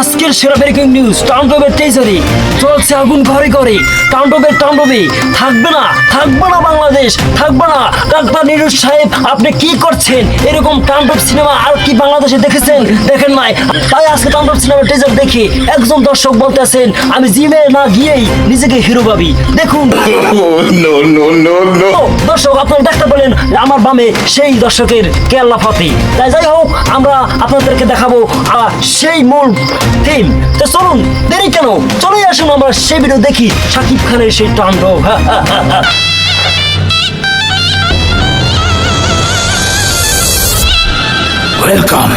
আজকের সেরা breaking news, তাণ্ডবের টিজারে চলছে আগুন ঘরে ঘরে। তাণ্ডবে থাকবে না বাংলাদেশ, থাকবে না। ডাক্তার নিরুজ সাহেব, আপনি কি করছেন? এরকম তাণ্ডব সিনেমা আর কি বাংলাদেশে দেখেছেন? দেখেন নাই। তাই আজকে তাণ্ডব সিনেমার টিজার দেখে একজন দর্শক বলতেছেন, আমি জিমে না গিয়েই নিজেকে হিরো ভাবি। দেখুন দর্শক, আপনারা দেখতে পেলেন আমার বামে সেই দর্শকের কেল্লা ফাতে। তাই যাই হোক, আমরা আপনাদেরকে দেখাবো সেই মূল থিম। তো চলুন, দেরি কেন, চলে আসুন আমরা সেই ভিডিও দেখি শাকিব খানের সেই তাণ্ডব। Welcome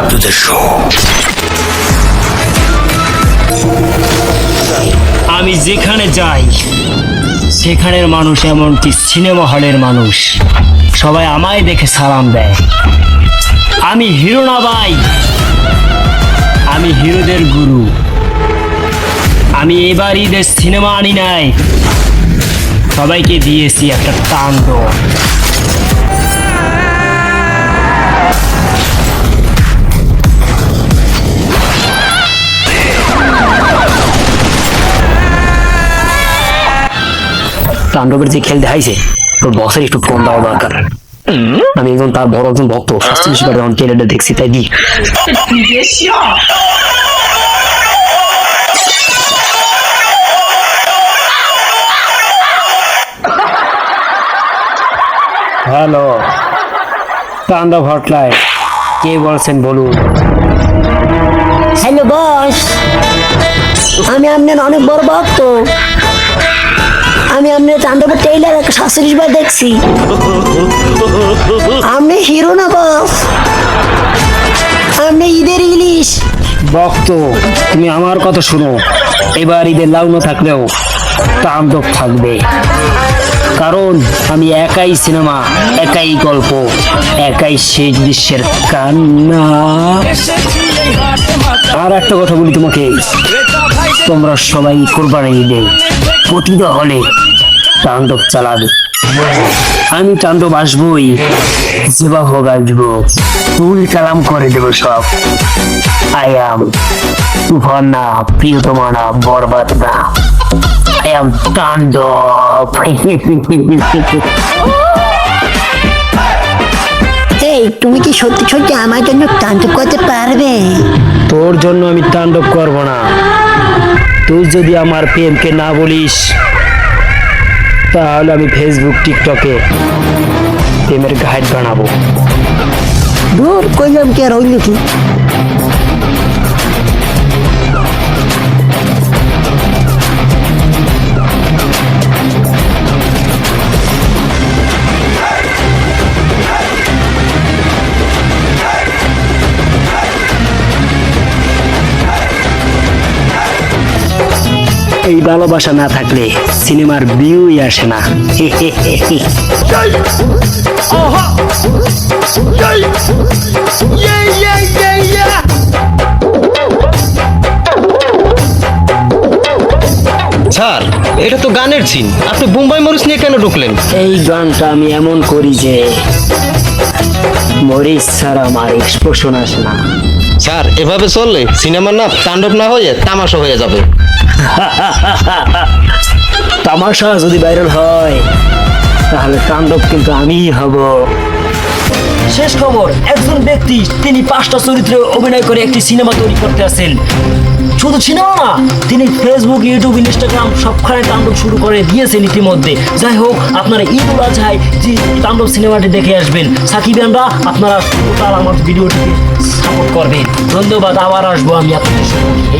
to the show. আমি যেখানে যাই সেখানের মানুষ, এমনকি সিনেমা হলের মানুষ, সবাই আমায় দেখে সালাম দেয়। আমি হিরো না ভাই, আমি হিরোদের গুরু। আমি এবার ঈদের সিনেমা আনি নাই, সবাইকে দিয়েছি একটা তাণ্ডব। তাণ্ডবের যে খেল দেখাইছে, তোর বসের একটু ফোন দেওয়া দরকার। আমি একজন তার বড় একজন ভক্ত, শাস্ত্রী হিসেবে যখন ট্রেলারটা দেখছি তাই দি। হ্যালো, তাণ্ডব হটলাইন, কে বলছেন বলুন। হ্যালো বস, আমি আপনার অনেক বড় ভক্ত। আমি আপনার তাণ্ডবের ট্রেইলার একটা শাস্ত্রী হিসেবে দেখছি। আপনি হিরো না বস, আপনি ঈদের ইলিশ ভক্ত। তুমি আমার কথা শুনো, এবার ঈদের লাউনো থাকলেও তাণ্ডব থাকবে, কারণ আমি একাই সিনেমা, একাই গল্প, একাই শেষ দৃশ্যের কান্না। আর একটা কথা বলি তোমাকে, তোমরা সবাই কোরবানি ঈদে প্রতিটা হলে তাণ্ডব চালাবে। আমি তাণ্ডব আসবই, যেবা হোক আসবো, ফুল কালাম করে দেবো সব। আই এম তুফান না, প্রিয়তমা না, বরবাদ না, আই এম তাণ্ডব। এই, তুমি কি সত্যি সত্যি আমার জন্য তাণ্ডব করতে পারবে? তোর জন্য আমি তাণ্ডব করব না। তুই যদি আমার প্রেমকে না বলিস, তাহলে আমি ফেসবুক টিকটকে প্রেমের গাইড বানাবো। দূর কইলাম কি আর হইল কি? এই ভালোবাসা না থাকলে সিনেমার ভিউই আসে না। স্যার, এটা তো গানের সিন, আপনি বোম্বাই মরিচ নিয়ে কেন ঢুকলেন? এই গানটা আমি এমন করি যে মরিচ ছাড়া আমার এক্সপ্রেশন আসে না। স্যার, এভাবে চললে সিনেমার নাম তাণ্ডব না হয়ে তামাশা হয়ে যাবে। তামাশা যদি ভাইরাল হয়, তাহলে তাণ্ডব কিন্তু আমিই হব। শেষ খবর, একজন ব্যক্তি তিনি 5টা চরিত্রে অভিনয় করে একটি সিনেমা তৈরি করতে আছেন। শুধু সিনেমা না, তিনি ফেসবুক, ইউটিউব, ইনস্টাগ্রাম সবখানে তাণ্ডব শুরু করে দিয়েছেন ইতিমধ্যে। যাই হোক, আপনারা ঈদ উল আজহায় যে তাণ্ডব সিনেমাটি দেখে আসবেন। সাকিবিয়ানরা, আপনারা টোটাল আমার ভিডিওটিকে সাপোর্ট করবেন। ধন্যবাদ, আবার আসবো আমি আপনাদের সঙ্গে।